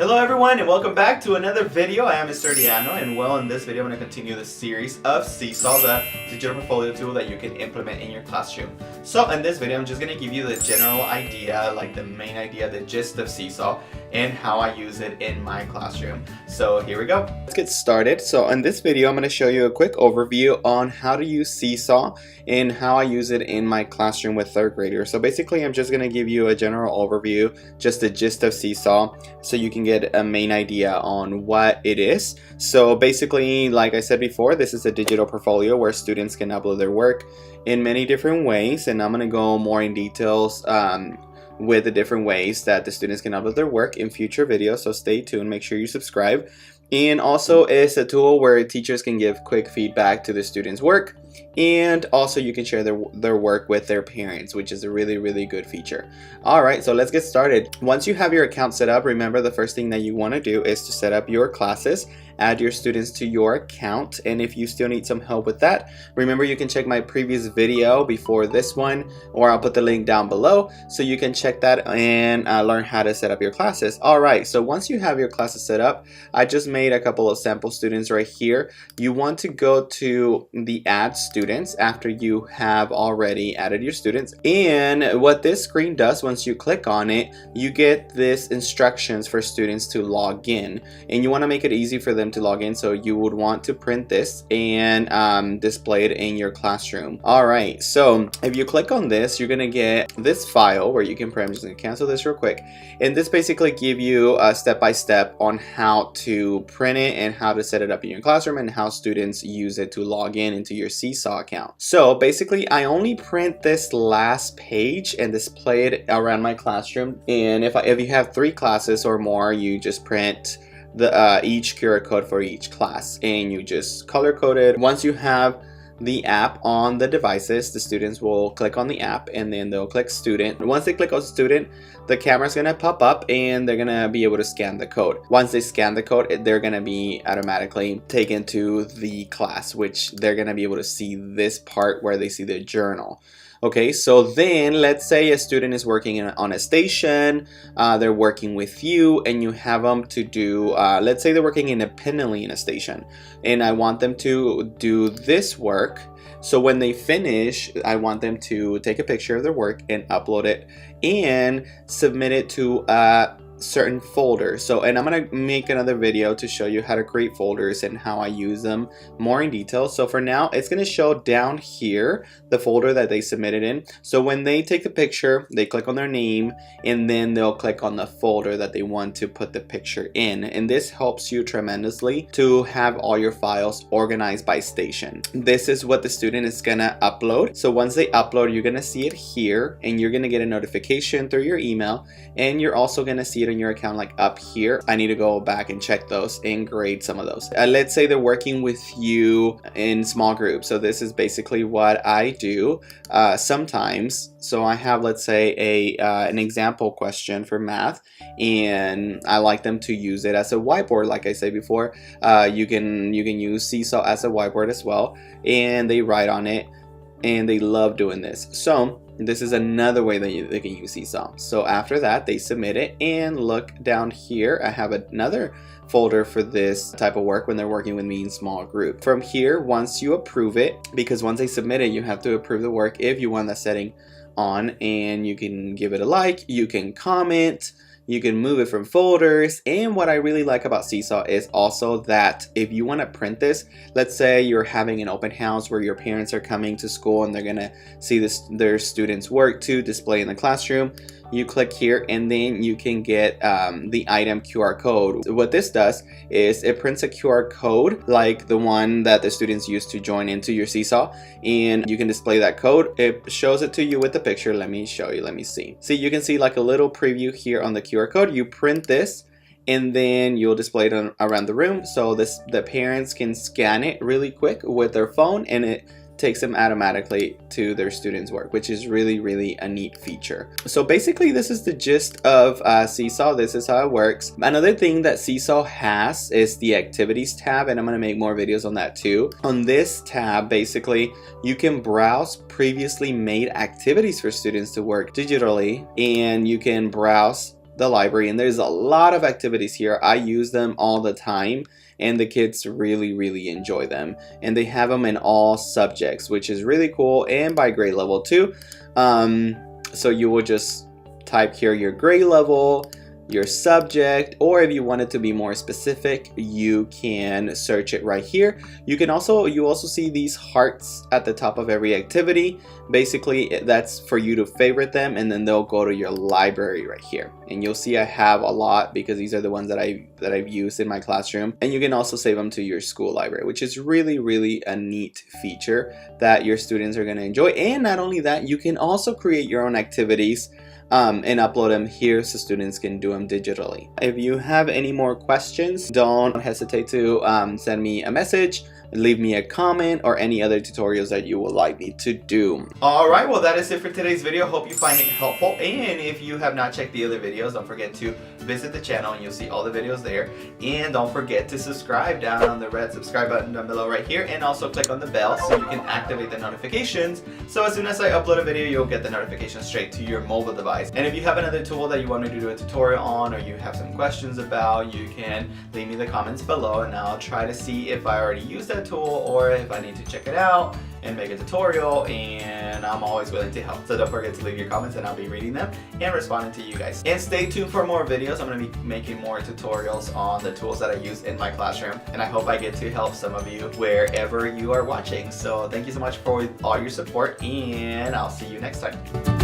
Hello everyone and welcome back to another video. I am Mr. Diano, and in this video I'm going to continue the series of Seesaw, the digital portfolio tool that you can implement in your classroom. So in this video I'm just going to give you the general idea, like the main idea, the gist of Seesaw and how I use it in my classroom. So here we go. Let's get started. So in this video I'm going to show you a quick overview on how to use Seesaw and how I use it in my classroom with third graders. So basically I'm just going to give you a general overview, just the gist of Seesaw, so you can get a main idea on what it is. So basically, like I said before, this is a digital portfolio where students can upload their work in many different ways, and I'm going to go more in details with the different ways that the students can upload their work in future videos. So stay tuned, make sure you subscribe. And also it's a tool where teachers can give quick feedback to the students' work, and also you can share their work with their parents, which is a really good feature. Alright, so let's get started. Once you have your account set up, remember the first thing that you want to do is to set up your classes, add your students to your account, and if you still need some help with that, remember you can check my previous video before this one, or I'll put the link down below so you can check that and learn how to set up your classes. Alright, so once you have your classes set up, I just made a couple of sample students right here. You want to go to the add students after you have already added your students, and what this screen does, once you click on it, you get this instructions for students to log in, and you want to make it easy for them to log in, so you would want to print this and display it in your classroom. Alright, so if you click on this, you're gonna get this file where you can print. I'm just gonna cancel this real quick, and this basically give you a step-by-step on how to print it and how to set it up in your classroom and how students use it to log in into your Seesaw account. So basically I only print this last page and display it around my classroom, and if you have 3 classes or more, you just print the each QR code for each class, and you just color code it. Once you have the app on the devices, the students will click on the app and then they'll click student. Once they click on student, the camera's gonna pop up and they're gonna be able to scan the code. Once they scan the code, they're gonna be automatically taken to the class, which they're gonna be able to see this part where they see the journal. Okay, so then let's say a student is working on a station, they're working with you, and you have them to do, let's say they're working independently in a station, and I want them to do this work. So when they finish, I want them to take a picture of their work and upload it and submit it to certain folders. So, and I'm gonna make another video to show you how to create folders and how I use them more in detail. So for now, it's gonna show down here the folder that they submitted in. So when they take the picture, they click on their name and then they'll click on the folder that they want to put the picture in, and this helps you tremendously to have all your files organized by station. This is what the student is gonna upload. So once they upload, you're gonna see it here, and you're gonna get a notification through your email, and you're also gonna see it in your account like up here. I need to go back and check those and grade some of those. Let's say they're working with you in small groups. So this is basically what I do sometimes. So I have, let's say, an example question for math, and I like them to use it as a whiteboard. Like I said before, you can use Seesaw as a whiteboard as well, and they write on it, and they love doing this. So this is another way that they can use Seesaw. So after that, they submit it, and look down here, I have another folder for this type of work when they're working with me in small group. From here, once you approve it, because once they submit it, you have to approve the work if you want that setting on, and you can give it a like, you can comment, you can move it from folders. And what I really like about Seesaw is also that if you want to print this, let's say you're having an open house where your parents are coming to school and they're gonna see their students' work to display in the classroom, you click here and then you can get the item QR code. What this does is it prints a QR code like the one that the students use to join into your Seesaw, and you can display that code. It shows it to you with the picture. Let me show you, let me see. See, you can see like a little preview here on the QR code. You print this and then you'll display it around the room, so the parents can scan it really quick with their phone, and it takes them automatically to their students' work, which is really a neat feature. So basically this is the gist of Seesaw. This is how it works. Another thing that Seesaw has is the activities tab, and I'm going to make more videos on that too. On this tab, basically you can browse previously made activities for students to work digitally, and you can browse the library, and there's a lot of activities here. I use them all the time, and the kids really enjoy them, and they have them in all subjects, which is really cool, and by grade level too. So you will just type here your grade level, your subject, or if you want it to be more specific, you can search it right here. You also see these hearts at the top of every activity. Basically, that's for you to favorite them, and then they'll go to your library right here. And you'll see I have a lot because these are the ones that I've used in my classroom. And you can also save them to your school library, which is really a neat feature that your students are going to enjoy. And not only that, you can also create your own activities and upload them here so students can do them digitally. If you have any more questions, don't hesitate to send me a message, leave me a comment, or any other tutorials that you would like me to do. Alright, well that is it for today's video. Hope you find it helpful, and if you have not checked the other videos, don't forget to visit the channel and you'll see all the videos there. And don't forget to subscribe down on the red subscribe button down below right here, and also click on the bell so you can activate the notifications, so as soon as I upload a video you'll get the notification straight to your mobile device. And if you have another tool that you want me to do a tutorial on, or you have some questions about, you can leave me the comments below, and I'll try to see if I already used that tool or if I need to check it out and make a tutorial, and I'm always willing to help. So don't forget to leave your comments and I'll be reading them and responding to you guys. And stay tuned for more videos. I'm going to be making more tutorials on the tools that I use in my classroom, and I hope I get to help some of you wherever you are watching. So thank you so much for all your support, and I'll see you next time.